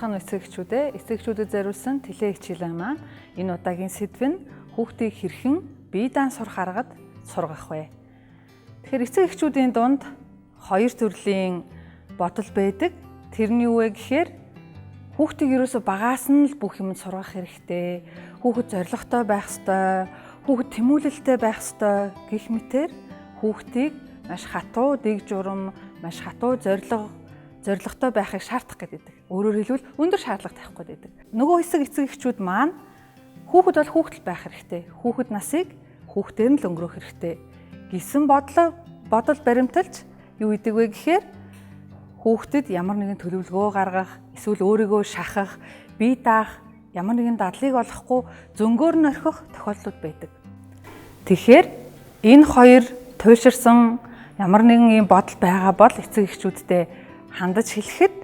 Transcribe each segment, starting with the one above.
сайхан эцэгчүүдэд зориулсан теле хичээлэн маань энэ удаагийн сэдв нь хүүхдийг хэрхэн бие даан сурах аргад сургах вэ? Тэгэхээр эцэг эхчүүдийн дунд хоёр төрлийн бодол байдаг. Тэрний юу вэ гэхээр хүүхдийг ерөөсө багаас нь л бүх юмд сургах хэрэгтэй. Хүүхэд зоригтой байх ёстой, хүүхэд тэмүүлэлтэй байх ёстой гэх мэтээр хүүхдийг маш хатуу дэг журам, маш хатуу зоригтой байхыг шаардах гэдэг. Өөрөөр хэлбэл өндөр шаардлага тавих гэдэг. Нөгөө хэсэг эцэг эхчүүд маань хүүхэд бол хүүхэд байх хэрэгтэй. Хүүхэд насыг хүүхдээр нь л өнгөрөөх хэрэгтэй. Гэсэн бодол баримталж юу гэдэг вэ гэхээр хүүхдэд ямар нэгэн төлөвлөгөө гаргах, эсвэл өөрийгөө шахах, бие даах, ямар нэгэн дадлыг олохгүй зөнгөөр нь орхих тохиолдлууд байдаг. Тэгэхээр энэ хоёр туйлширсан ямар нэгэн юм бодол байгаа бол эцэг эхчүүдтэй хандаж хэлэхэд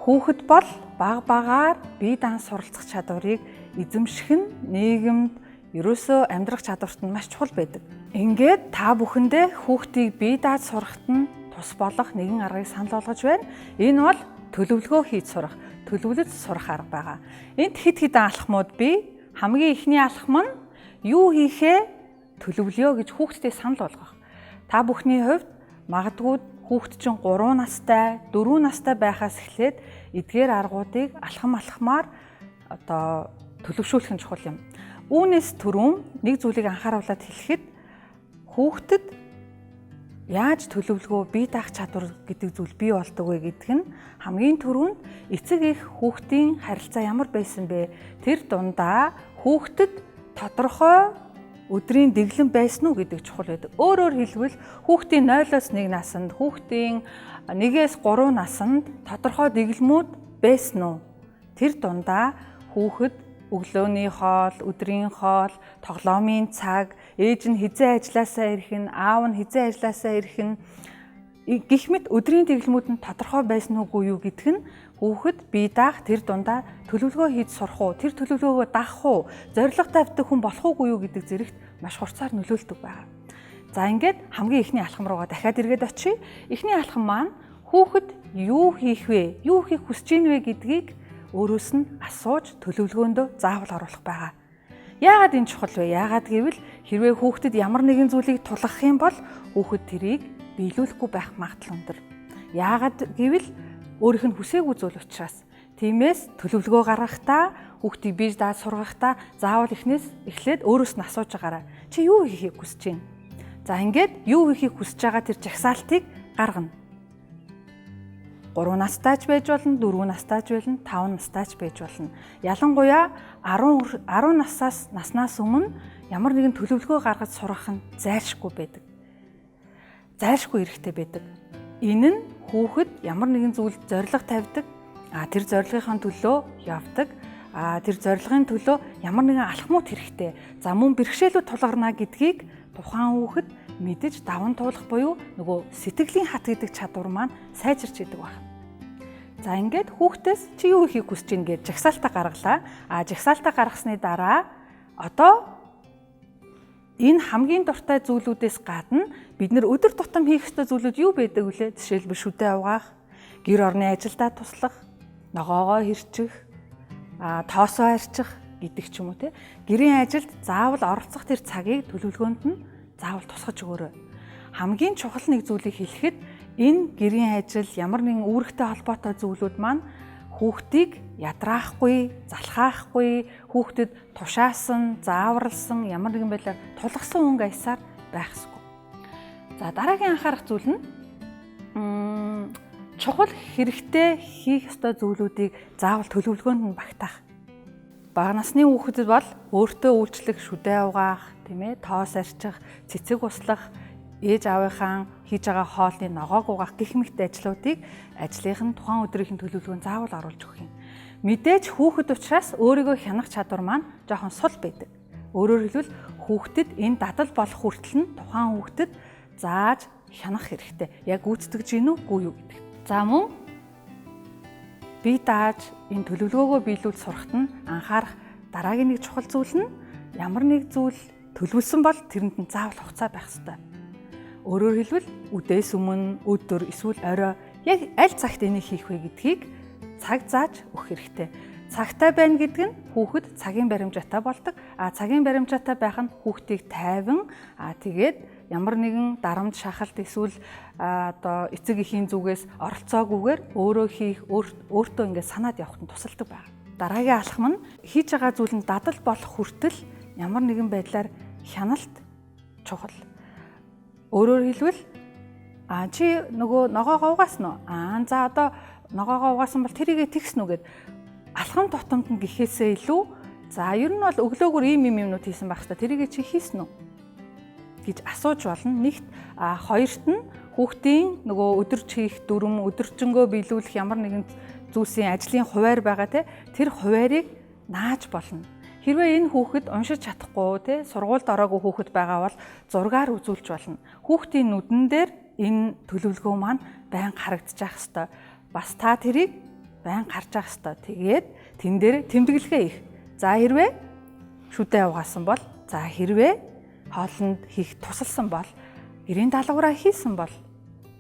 хүүхэд бол багаар бие даан суралцах чадварыг эзэмших нь нийгэмд ерөөсөө амьдрах чадварт нь маш чухал байдаг. Ингээд та бүхэндээ хүүхдийг бие дааж сурахад нь тус болох нэгэн аргыг санал болгож байна. Энэ бол төлөвлөгөө хийж сурах, төлөвлөж сурах арга байгаа. Энд хэд хэдэн алхмууд бий. Хамгийн ихний алхам нь юу хийхээ төлөвлөё гэж хүүхдэд санал болгох. Та бүхний хувьд магадгүй хүүхэд чинь 3 настай, 4 настай байхаас эхлээд эдгээр аргуудыг алхамаар төлөвшүүлэх нь чухал юм. Үүнээс түрүүн нэг зүйлийг анхааруулад хэлэхэд хүүхдэд яаж төлөвлөгөө бие даах чадвар гэдэг зүйл бий болдог вэ гэдг нь хамгийн түрүүнд эцэг эх хүүхдийн харилцаа ямар байсан бэ? Тэр дундаа хүүхдэд тодорхой өдрийн дэглэм байсан уу гэдэг чухал байдаг. Өөрөөр хэлбэл хүүхдийн 0-1 наснд, хүүхдийн 1-3 наснд тодорхой дэглэмүүд байсан уу? Тэр дундаа хүүхэд өглөөний хоол, өдрийн хоол, тоглоомын цаг, ээж нь хизээ ажилласаа ирэх нь, аав нь хизээ ажилласаа ирэх нь гэх мэт өдрийн дэглэмүүд нь тодорхой байсан уугүй юу гэдг нь хүүхэд бие даах тэр дундаа төлөвлөгөө хийж сурах уу, тэр төлөвлөгөөгөө дагах уу, зорилго тавьдаг хүн болох уугүй юу гэдэг зэрэгт маш хурцаар нөлөөлдөг байна. За ингээд хамгийн ихний алхам руугаа дахиад эргээд очие. Эхний алхам маань хүүхэд юу хийх вэ? Юу хийх хүсэж байна вэ гэдгийг өөрөөс нь асууж төлөвлөгөөндөө заавал оруулах байгаа. Яагаад энэ чухал вэ? Яагаад гэвэл хэрвээ хүүхдэд ямар нэгэн зүйлийг тулгах юм бол хүүхэд тэрийг биелүүлэхгүй байх магадлал өндөр. Яагаад гэвэл өөрийнх нь хүсээгүй зүйл учраас. Тиймээс төлөвлөгөө гаргахдаа, хүүхдийг бие дааж сургахдаа заавал эхлээд өөрөөс нь асууж байгаарай. Чи юу хийхийг хүсэж байна? За ингээд юу хийхийг хүсэж байгаа тэр жагсаалтыг гаргана. 3 настайч байж болно, 4 настайч болно, 5 настайч байж болно. Ялангуяа 10 наснаас өмнө ямар нэгэн төлөвлөгөө гаргаж сургах нь зайлшгүй байдаг. Зайлшгүй хэрэгтэй байдаг. Энэ нь хүүхэд ямар нэгэн зүйлд зорилго тавьдаг, тэр зорилгын төлөө явдаг, тэр зорилгын төлөө ямар нэгэн алхмууд хэрэгтэй. За мөн бэрхшээлүүд тулгарна гэдгийг тухайн хүүхэд мэдэж даван туулах буюу нөгөө сэтгэлийн хат гэдэг чадвар маань сайжирч идэг байна. За ингээд хүүхдээс чи юу хийхийг хүсэж байна гэж жагсаалтаа гаргалаа. Жагсаалтаа гаргасны дараа одоо энэ хамгийн дуртай зүйлүүдээс гадна бид нэр өдөр тутам хийх ёстой зүйлүүд юу байдаг вүлээ? Жишээлбэл шүдээ угаах, гэр орны ажилдаа туслах, ногоогоо хэрчих, тоосоо арчих гэдэг ч юм уу те. Гэрийн ажилд заавал оролцох тэр цагийг төлөвлөгөөнд нь заавал тусгаж өгөөрэй. Хамгийн чухал нэг зүйлийг хэлэхэд энэ гэрийн ажил ямар нэгэн үүрэгтэй холбоотой зүйлүүд маань хүүхдийг ядраахгүй, залхаахгүй, хүүхдэд тушаасан, зааварлсан ямар нэгэн байдлаар тулгсан өнгө аясаар байх ёсгүй. За дараагийн анхаарах зүйл нь чухал хэрэгтэй хийх ёстой зүйлүүдийг заавал төлөвлөгөөнд нь багтаах. Бага насны хүүхдэд бол өөртөө үйлчлэх, шүдээ угаах, тийм ээ, тоос арчих, цэцэг услах, ээж аавынхаа хийж байгаа хоолны ногоог угаах гэх мэт ажлуудыг ажлынх нь тухайн өдрийн төлөвлөгөөнд заавал оруулж өгөх юм. Мэдээж хүүхэд учраас өөрийгөө хянах чадвар маань жоохон сул байдаг. Өөрөөр хэлбэл хүүхдэд энэ дадал болох хүртэл нь тухайн хүүхдэд зааж хянах хэрэгтэй. Яг гүйцэтгэж гин үгүй юу гэдэг. За мөн бие дааж энэ төлөвлөгөөгөө биелүүл сурахт нь анхаарах дараагийн нэг чухал зүйл нь ямар нэг зүйл төлөвлөсөн бол тэрэнд нь заавал хугацаа байх ёстой. Өөрөөр хэлбэл үдээс өмнө, өдөр эсвэл орой яг аль цагт энийг хийх вэ гэдгийг цаг зааж өгөх хэрэгтэй. Цагтай байна гэдэг нь хүүхэд цагийн баримжаатай болдог. Цагийн баримжаатай байх нь хүүхдийг тайван тэгээд ямар нэгэн дарамт шахалт эсвэл одоо эцэг эхийн зүгээс оролцоогүйгээр өөрөө хийх өөртөө ингээд санаад явахад нь тусалдаг байна. Дараагийн алхам нь хийж байгаа зүйл нь дадал болох хүртэл ямар нэгэн байдлаар хяналт чухал. Өөрөөр хэлбэл чи нөгөө ногоогоо угаасан уу? За одоо ногоогоо угаасан бол тэрийгэ тэгсэн үү гэд алхам тутамд нь гэхээсээ илүү ер нь бол өглөөгөр ийм юмнууд хийсэн байх та тэрийгэ чи хийсэн үү гэж асууж болно. Нэгт хоёрт нь хүүхдийн нөгөө өдөрж хийх дүрм, өдөржингөө биелүүлэх ямар нэгэн зүйлсийн ажлын хуваар байгаа тэр хуваарийг нааж болно. Хэрвээ энэ хүүхэд уншиж чадахгүй сургуульд ороогүй хүүхэд байгаа бол зургаар үзүүлж болно. Хүүхдийн нүдэн дээр энэ төлөвлөгөө маань байн харагдчих хэвээр. Бас та тэрийг байн гарч явах хэвээр. Тэгээд тэн дээр тэмдэглэгээ их. Хэрвээ шүдэ угаасан бол, хэрвээ хоолнд хийх тусалсан бол, гэрийн даалгавраа хийсэн бол,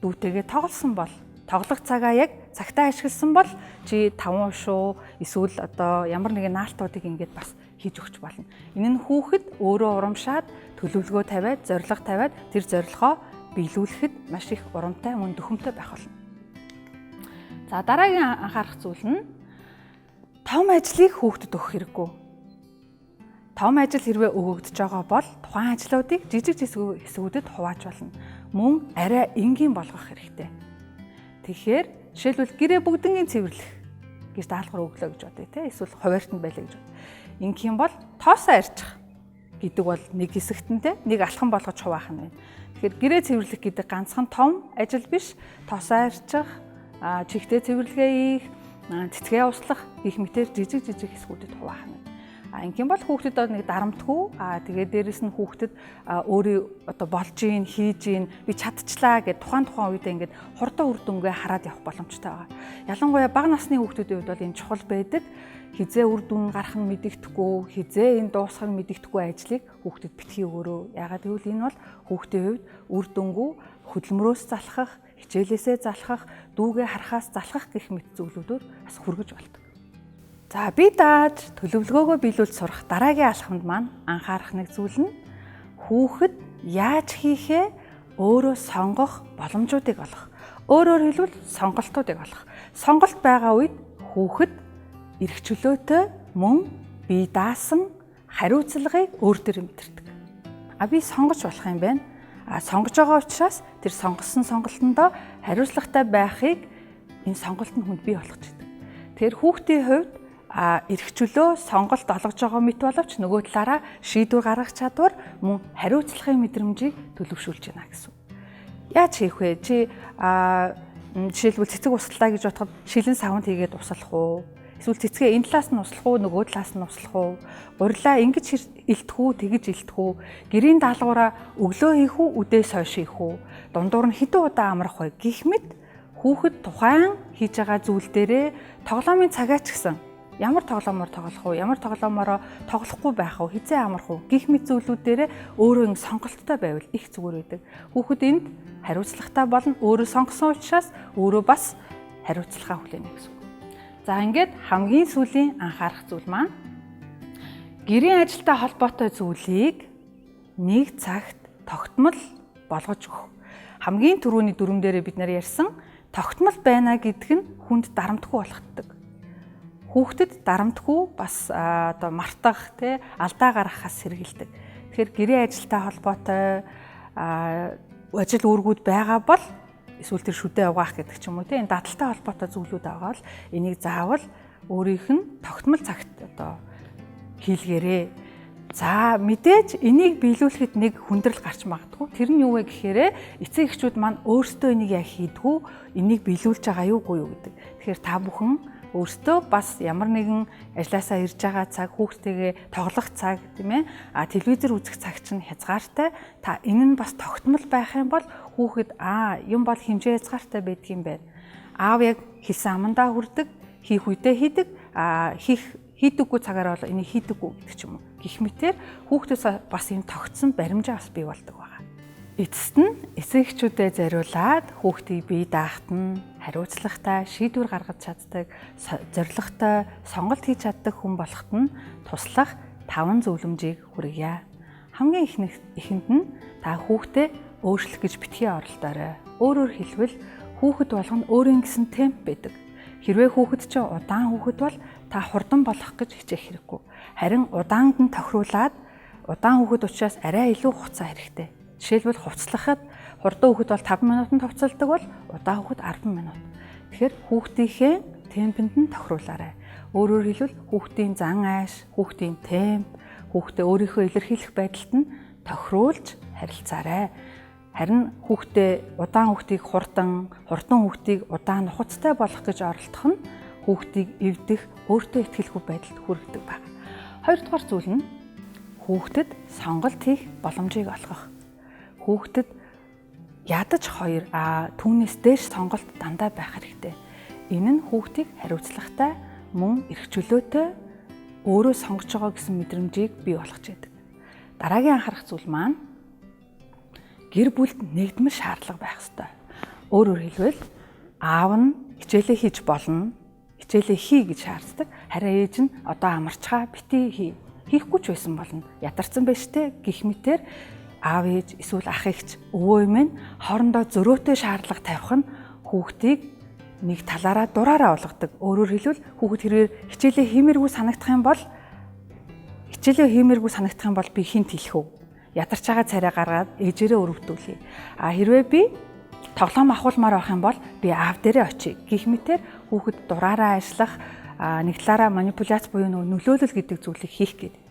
дүүтэйгээ тоглосон бол, тоглох цагаа яг цагтаа ашигласан бол чи 5 шүү эсвэл одоо ямар нэгэн наалтуудыг ингээд бас хийж өгч болно. Энэ нь хүүхэд өөрөө урамшаад төлөвлөгөө тавиад, зорилго тавиад тэр зорилгоо биелүүлэхэд маш их урамтай, мөн дүхмтэй байх болно. Дараагийн анхаарах зүйл нь том ажлыг хүүхдэд өгөх хэрэггүй. Том ажил хэрвээ өгөгдөж байгаа бол тухайн ажлуудыг жижиг хэсгүүдэд хувааж болно. Мөн арай энгийн болгох хэрэгтэй. Тэгэхээр жишээлбэл гэрээ бүгднгийн цэвэрлэх гэж даалгавар өглөө гэж бодъё эсвэл хуваартанд байлаа гэж бод. Ингэх юм бол тоосоо арчих гэдэг бол нэг хэсэгт нь нэг алхам болгож хуваах нь байна. Тэгэхээр гэрээ цэвэрлэх гэдэг ганцхан том ажил биш, тоосоо арчих, чихтэй цэвэрлэгээ хийх, цэцгээ услах гэх мэтээр жижиг хэсгүүдэд хуваах нь. Ингэм бол хүүхдэд нэг дарамтгүй тэгээд дээрэс нь хүүхдэд өөрөө одоо болж ийн хийж ийн би чадчихлаа гэд тухайн үедээ ингээд хурдан үр дүнгээ хараад явах боломжтой байгаа. Ялангуяа бага насны хүүхдүүдийн хувьд бол энэ чухал байдаг. Хизээ үр дүн гарах нь мэдэгдэхгүй, хизээ энэ дуусах нь мэдэгдэхгүй ажлыг хүүхдэд битгий өгөөрөө. Яагаад гэвэл энэ бол хүүхдийн хувьд үр дүнгuu хөдөлмөрөөс залхах, хичээлээсээ залхах, дүүгээ харахаас залхах гэх мэт зүйлүүдээр бас хүргэж болдог. Би дааж төлөвлөгөөгөө биелүүлж сурах дараагийн алхамд маань анхаарах нэг зүйл нь хүүхэд яаж хийхээ өөрөө сонгох боломжуудыг олох. Өөрөөр хэлбэл сонголтуудыг олох. Сонголт байгаа үед хүүхэд эрх чөлөөтэй мөн бие даасан хариуцлагыг өөр дээр мэдэрдэг. Би сонгож болох юм байна. Сонгож байгаа учраас тэр сонгосон сонголтондоо хариуцлагатай байхыг энэ сонголт нь хүнд бий болгож байдаг. Тэгэхээр хүүхдийн хувьд эрх чөлөө сонголт олгож байгаа мэт боловч нөгөө талаараа шийдвэр гаргах чадвар мөн хариуцлагын мэдрэмжийг төлөвшүүлж байна гэсэн. Яаж хийх вэ? Чи жишээлбэл цэцэг услаа гэж бодоход шилэн савнд хийгээд услах уу? Эсвэл цэцгээ энэ талаас нь услах уу, нөгөө талаас нь услах уу? Гурилаа ингэж илтэх үү, тэгэж илтэх үү? Гэрийн даалгавраа өглөө хийх үү, үдээс хойш хийх үү? Дундуур нь хэдэн удаа амрах вэ? Гэх мэт хүүхэд тухайн хийж байгаа зүйл дээрээ тоглоомын цагаа ч гэсэн ямар тоглоомоор тоглох уу, ямар тоглоомороо тоглохгүй байх уу, хизээ амрах уу гэх мэт зүйлүүдээрээ өөрөө ингэ сонголттой байвал их зүгээр байдаг. Хүүхэд энд хариуцлагатай болно. Өөрөө сонгосон учраас өөрөө бас хариуцлагаа хүлээнэ гэсэн. Ингээд хамгийн сүүлийн анхаарах зүйл маань гэрийн ажилтай холбоотой зүйлийг нэг цагт тогтмол болгож өгөх. Хамгийн түрүүний дүрм дээрээ бид нар ярьсан тогтмол байна гэдэг нь хүнд дарамтгүй болгодог. Хүүхдэд дарамтгүй бас одоо мартах алдаа гаргахаас сэргийлдэг. Тэгэхээр гэрийн ажилтай холбоотой ажил үүргүүд байгаа бол эсвэл тэр шүдэ угаах гэдэг ч юм уу энэ дадалтай холбоотой зүйлүүд байгаа бол энийг заавал өөрийнх нь тогтмол цагт одоо хийлгээрээ. Мэдээж энийг биелүүлэхэд нэг хүндрэл гарч магадгүй. Тэр нь юу вэ гэхээр эцэг эхчүүд маань өөрсдөө энийг яг хийдгүү, энийг биелүүлж байгаа юугүй юу гэдэг. Тэгэхээр та бүхэн өөртөө бас ямар нэгэн ажилласаа ирж байгаа цаг, хүүхдтэйгээ тоглох цаг тийм ээ телевизэр үзэх цаг чинь хязгаартай. Энэ нь бас тогтмол байх юм бол хүүхэд юм бол хэмжээ хязгаартай байдаг юм байна. Аав яг хэлсэн амандаа хүрдэг, хийх үедээ хийдэг, хийдэггүй цагаараа бол энийг хийдэггүй гэдэг ч юм уу. Гэх мэтээр хүүхдээс бас энэ тогтсон баримжаа бас бий болдог байна. Эцэст нь эцэг эхчүүдэд зориулаад хүүхдийг бие даахт нь, хариуцлагатай шийдвэр гаргаж чаддаг, зорилготой сонголт хийж чаддаг хүн болоход нь туслах 5 зөвлөмжийг хүргье. Хамгийн ихэнд нь та хүүхдээ өөрчлөх гэж битгий оролдоорой. Өөрөөр хэлбэл хүүхэд болгоно өөрийн гэсэн темп байдаг. Хэрвээ хүүхэд чинь удаан хүүхэд бол та хурдан болох гэж хичээх хэрэггүй. Харин удаанд нь тохируулаад удаан хүүхэд учраас арай илүү хугацаа хэрэгтэй. Жишээлбэл хувцлахад хурдан хүүхэд бол 5 минутанд хувцалдаг бол удаан хүүхэд 10 минут. Тэгэхээр хүүхдийнхээ темпэнд нь тохируулаарай. Өөрөөр хэлбэл хүүхдийн зан айш, хүүхдийн темп, хүүхдээ өөрийнхөө илэрхийлэх байдалд нь тохируулж харилцаарай. Харин удаан хүүхдийг хурдан хүүхдийг удаан нухацтай болгох гэж оролдох нь хүүхдийг эвдэх, өөртөө итгэлгүй байдалд хүргэдэг байна. Хоёрдугаар зүйл нь хүүхдэд сонголт хийх боломжийг олгох. Хүүхдэд ядаж түүнээс дээш сонголт дандаа байх хэрэгтэй. Энэ нь хүүхдийг хариуцлагатай, мөн эрх чөлөөтэй өөрөө сонгож байгаа гэсэн мэдрэмжийг бий болгож байдаг. Дараагийн анхаарах зүйл маань гэр бүлд нэгдмэл шаардлага байх ёстой. Өөрөөр хэлбэл аав нь хичээлээ хийж болно, хичээлээ хий гэж шаарддаг. Харин ээж нь одоо амарчгаа битгий хий. Хийхгүй ч байсан болно. Ядарсан байж тээ гэх мэтэр аав ээж эсвэл ах эгч өвөө эмээ хоорондоо зөрөөтэй шаардлага тавих нь хүүхдийг нэг талаараа дураараа болгодог. Өөрөөр хэлбэл хүүхэд хэрвээ хичээлээ хиймээргүй санагдах юм бол би хинт хэлэх үү? Ядарч байгаа царай гаргаад ээжээрээ өрөвдүүлье. Хэрвээ би тоглоом авахулмаар байх юм бол би аав дээрээ очие. Гэх мэтэр хүүхэд дураараа ажиллах, нэг талаараа манипуляц буюу нөлөөлөл гэдэг зүйлийг хийх гэдэг.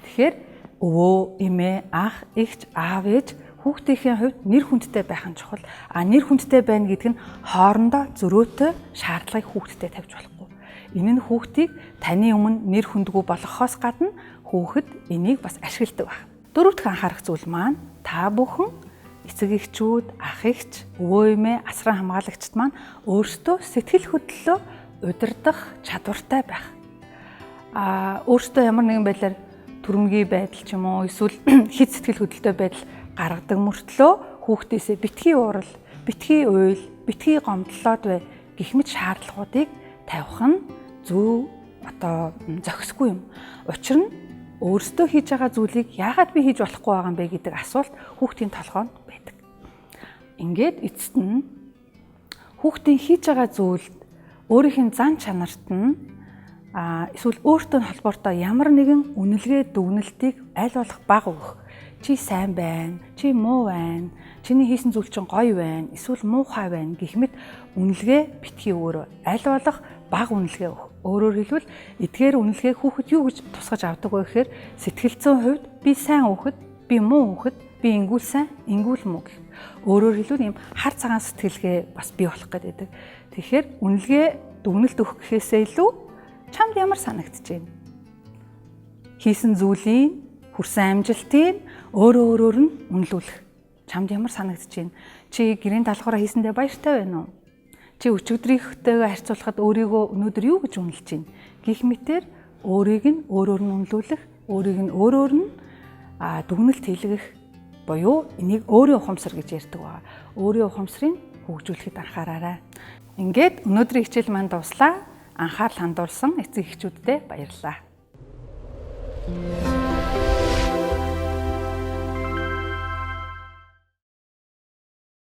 Тэгэхээр өвөө, эмээ, ах, эгч, аав, ээж хүүхдийнхээ хувьд нэр хүндтэй байх нь чухал. Нэр хүндтэй байна гэдэг нь хоорондоо зөрөөтэй шаардлагыг хүүхдэд тавьж болохгүй. Энэ нь хүүхдийг таны өмнө нэр хүндгүй болгохоос гадна хүүхэд энийг бас ашигладаг байна. Дөрөвдүгээр анхаарах зүйл маань та бүхэн эцэг эхчүүд, ах эгч, өвөө эмээ, асран хамгаалагчид маань өөрсдөө сэтгэл хөдлөлөө удирдах чадвартай байх. Өөрсдөө ямар нэгэн байдлаар түрэмгий байдал ч юм уу эсвэл хит сэтгэл хөдлөлтөй байдал гаргадаг мөртлөө хүүхдээсээ битгий уурал, битгий уйл, битгий гомдлоод бай гэх мэт шаардлагуудыг тавих нь зөв зохисгүй юм. Учир нь өөрсдөө хийж байгаа зүйлийг яагаад би хийж болохгүй байгаа юм бэ гэдэг асуулт хүүхдийн толгойд байдаг. Ингээд эцэст нь хүүхдийн хийж байгаа зүйлд өөрийнх нь зан чанарт нь эсвэл өөртөө холбоотой ямар нэгэн үнэлгээ дүгнэлтийг аль болох бага өгөх. Чи сайн байна, чи муу байна, чиний хийсэн зүйл чинь гоё байна, эсвэл муухай байна гэх мэт үнэлгээ битгий өөрөө аль болох бага үнэлгээ өгөх. Өөрөөр хэлбэл эдгээр үнэлгээ хүүхэд юу гэж тусгаж авдаг вэ гэхээр сэтгэлзэн хувьд би сайн хүүхэд, би муу хүүхэд, би ингүүл сайн, ингүүл муу гэх. Өөрөөр хэлбэл ийм хар цагаан сэтгэлгээ бас бий болох гэдэг. Тэгэхээр үнэлгээ дүгнэлт өгөх гэхээсээ илүү чамд ямар санагдаж байна? Хийсэн зүйлийн хүрсэн амжилтыг өөрөөр нь үнэлүүлэх. Чамд ямар санагдаж байна? Чи гэрийн даалгавраа хийсэндээ баяртай байна уу? Чи өчигдрийнхтэйгээ харьцуулахад өөрийгөө өнөөдөр юу гэж үнэлж байна? Гэх мэтэр өөрийг нь өөрөөр нь үнэлүүлэх, өөрийг нь өөрөөр нь дүгнэлт хийлгэх буюу энийг өөрийн ухамсар гэж ярьдаг байна. Өөрийн ухамсарыг хөгжүүлэхэд анхаараарай. Ингээд өнөөдрийн хичээл маань дуслаа. Анхаарал хандуулсан эцэг эхчүүддээ баярлалаа.